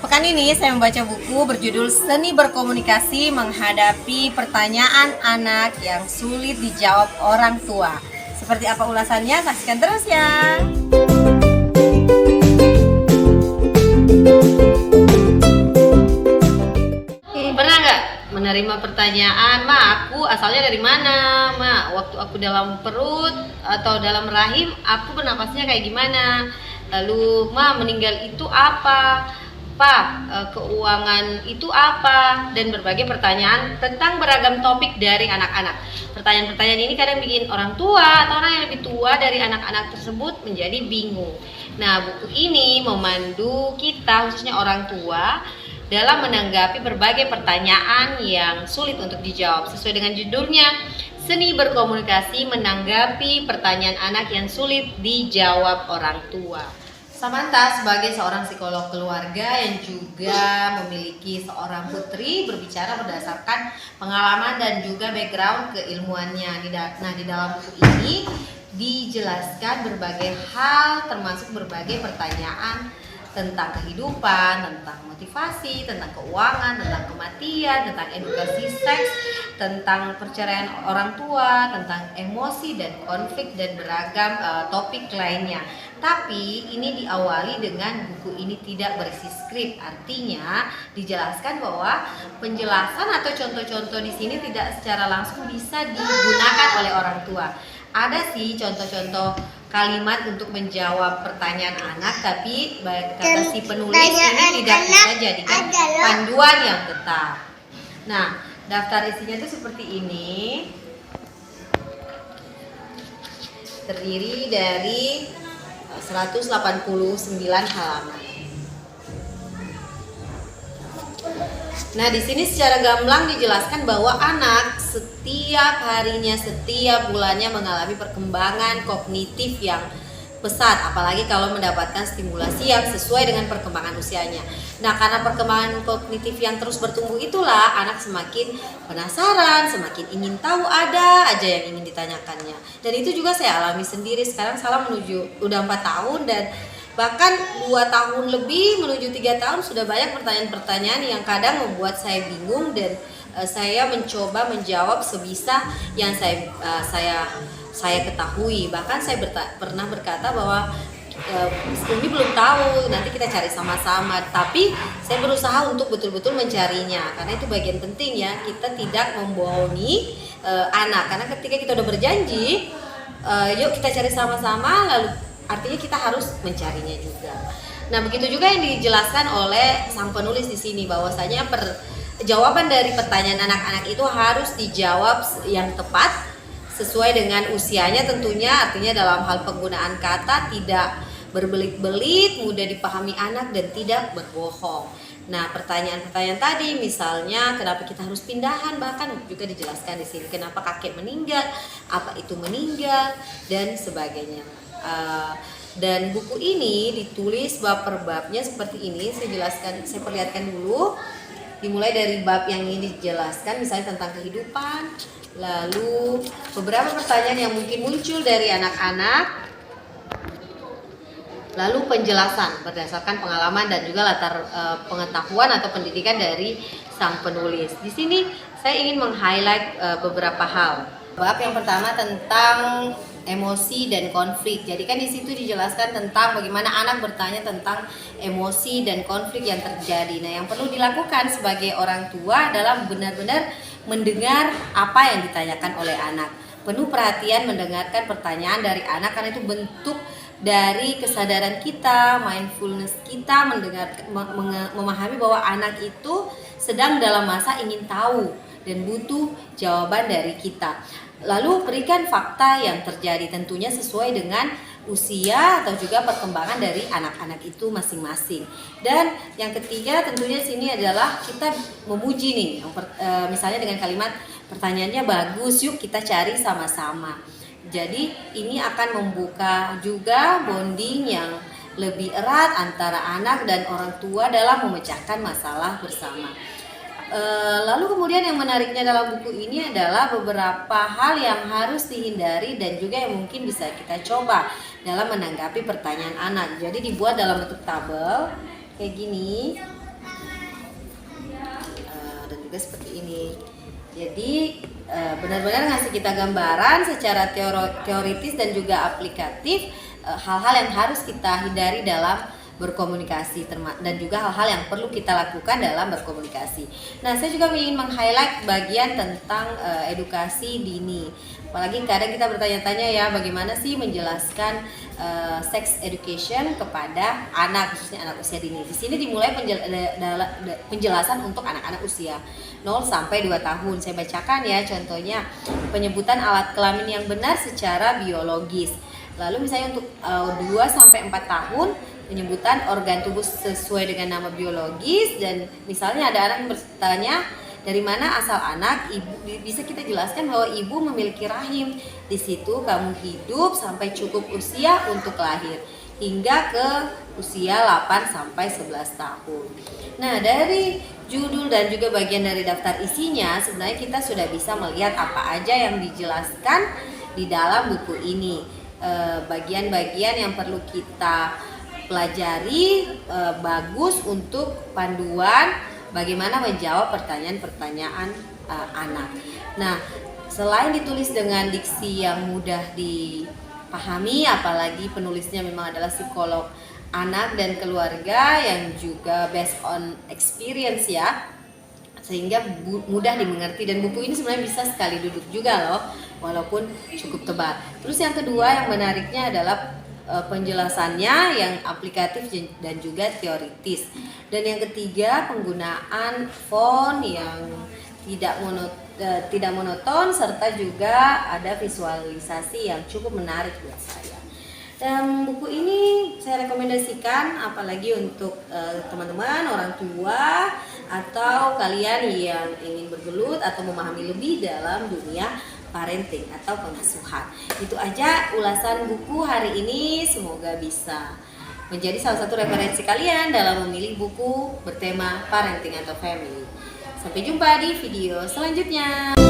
Pekan ini saya membaca buku berjudul Seni Berkomunikasi Menghadapi Pertanyaan Anak yang Sulit Dijawab Orang Tua. Seperti apa ulasannya? Saksikan terus ya. Pernah nggak menerima pertanyaan, "Ma, aku asalnya dari mana? Ma, waktu aku dalam perut atau dalam rahim, aku bernapasnya kayak gimana? Lalu, Ma, meninggal itu apa? Pak, keuangan itu apa?" Dan berbagai pertanyaan tentang beragam topik dari anak-anak. Pertanyaan-pertanyaan ini kadang bikin orang tua atau orang yang lebih tua dari anak-anak tersebut menjadi bingung. Nah, buku ini memandu kita, khususnya orang tua, dalam menanggapi berbagai pertanyaan yang sulit untuk dijawab. Sesuai dengan judulnya, Seni Berkomunikasi Menanggapi Pertanyaan Anak yang Sulit Dijawab Orang Tua. Samantha sebagai seorang psikolog keluarga yang juga memiliki seorang putri berbicara berdasarkan pengalaman dan juga background keilmuannya. Nah, di dalam buku ini dijelaskan berbagai hal termasuk berbagai pertanyaan tentang kehidupan, tentang motivasi, tentang keuangan, tentang kematian, tentang edukasi seks, tentang perceraian orang tua, tentang emosi dan konflik dan beragam topik lainnya. Tapi ini diawali dengan buku ini tidak berisi skrip, artinya dijelaskan bahwa penjelasan atau contoh-contoh di sini tidak secara langsung bisa digunakan oleh orang tua. Ada sih contoh-contoh kalimat untuk menjawab pertanyaan anak, tapi kata si penulis ini tidak bisa jadikan panduan yang tetap. Nah, daftar isinya itu seperti ini. Terdiri dari 189 halaman. Nah, di sini secara gamblang dijelaskan bahwa anak setiap harinya, setiap bulannya mengalami perkembangan kognitif yang pesat, apalagi kalau mendapatkan stimulasi yang sesuai dengan perkembangan usianya. Nah, karena perkembangan kognitif yang terus bertumbuh itulah anak semakin penasaran, semakin ingin tahu, ada aja yang ingin ditanyakannya. Dan itu juga saya alami sendiri. Sekarang Salah menuju udah 4 tahun dan bahkan 2 tahun lebih menuju 3 tahun sudah banyak pertanyaan-pertanyaan yang kadang membuat saya bingung dan saya mencoba menjawab sebisa yang saya ketahui. Bahkan saya pernah berkata bahwa ini belum tahu, nanti kita cari sama-sama. Tapi saya berusaha untuk betul-betul mencarinya karena itu bagian penting ya, kita tidak membohongi anak. Karena ketika kita udah berjanji, yuk kita cari sama-sama, lalu artinya kita harus mencarinya juga. Nah, begitu juga yang dijelaskan oleh sang penulis di sini, bahwasanya jawaban dari pertanyaan anak-anak itu harus dijawab yang tepat sesuai dengan usianya tentunya, artinya dalam hal penggunaan kata tidak berbelit-belit, mudah dipahami anak dan tidak berbohong. Nah, pertanyaan-pertanyaan tadi misalnya kenapa kita harus pindahan, bahkan juga dijelaskan di sini kenapa kakek meninggal, apa itu meninggal dan sebagainya. Dan buku ini ditulis bab per babnya seperti ini. Saya perlihatkan dulu. Dimulai dari bab yang ini dijelaskan, misalnya tentang kehidupan, lalu beberapa pertanyaan yang mungkin muncul dari anak-anak, lalu penjelasan berdasarkan pengalaman dan juga latar pengetahuan atau pendidikan dari sang penulis. Di sini saya ingin meng-highlight beberapa hal. Bab yang pertama tentang emosi dan konflik. Jadi kan di situ dijelaskan tentang bagaimana anak bertanya tentang emosi dan konflik yang terjadi. Nah, yang perlu dilakukan sebagai orang tua adalah benar-benar mendengar apa yang ditanyakan oleh anak. Penuh perhatian mendengarkan pertanyaan dari anak karena itu bentuk dari kesadaran kita, mindfulness kita, memahami bahwa anak itu sedang dalam masa ingin tahu dan butuh jawaban dari kita. Lalu berikan fakta yang terjadi, tentunya sesuai dengan usia atau juga perkembangan dari anak-anak itu masing-masing. Dan yang ketiga tentunya sini adalah kita memuji nih, misalnya dengan kalimat pertanyaannya bagus, yuk kita cari sama-sama. Jadi ini akan membuka juga bonding yang lebih erat antara anak dan orang tua dalam memecahkan masalah bersama. Lalu kemudian yang menariknya dalam buku ini adalah beberapa hal yang harus dihindari dan juga yang mungkin bisa kita coba dalam menanggapi pertanyaan anak. Jadi dibuat dalam bentuk tabel kayak gini. juga seperti ini. Jadi benar-benar ngasih kita gambaran secara teoritis dan juga aplikatif hal-hal yang harus kita hindari dalam berkomunikasi dan juga hal-hal yang perlu kita lakukan dalam berkomunikasi. Nah, saya juga ingin meng-highlight bagian tentang edukasi dini. Apalagi kadang kita bertanya-tanya ya, bagaimana sih menjelaskan sex education kepada anak, khususnya anak usia dini. Di sini dimulai penjelasan untuk anak-anak usia 0 sampai 2 tahun. Saya bacakan ya contohnya, penyebutan alat kelamin yang benar secara biologis. Lalu misalnya untuk 2 sampai 4 tahun, penyebutan organ tubuh sesuai dengan nama biologis. Dan misalnya ada anak yang bertanya, dari mana asal anak? Ibu, bisa kita jelaskan bahwa ibu memiliki rahim. Di situ kamu hidup sampai cukup usia untuk lahir, hingga ke usia 8 sampai 11 tahun. Nah, dari judul dan juga bagian dari daftar isinya, sebenarnya kita sudah bisa melihat apa aja yang dijelaskan di dalam buku ini. Bagian-bagian yang perlu kita pelajari, bagus untuk panduan bagaimana menjawab pertanyaan-pertanyaan anak. Nah, selain ditulis dengan diksi yang mudah dipahami, apalagi penulisnya memang adalah psikolog anak dan keluarga yang juga based on experience ya, sehingga mudah dimengerti. Dan buku ini sebenarnya bisa sekali duduk juga loh, walaupun cukup tebal. Terus yang kedua yang menariknya adalah penjelasannya yang aplikatif dan juga teoritis. Dan yang ketiga, penggunaan font yang tidak monoton serta juga ada visualisasi yang cukup menarik buat saya. Dan buku ini saya rekomendasikan apalagi untuk teman-teman, orang tua, atau kalian yang ingin bergelut atau memahami lebih dalam dunia parenting atau pengasuhan. Itu aja ulasan buku hari ini, semoga bisa menjadi salah satu referensi kalian dalam memilih buku bertema parenting atau family. Sampai jumpa di video selanjutnya.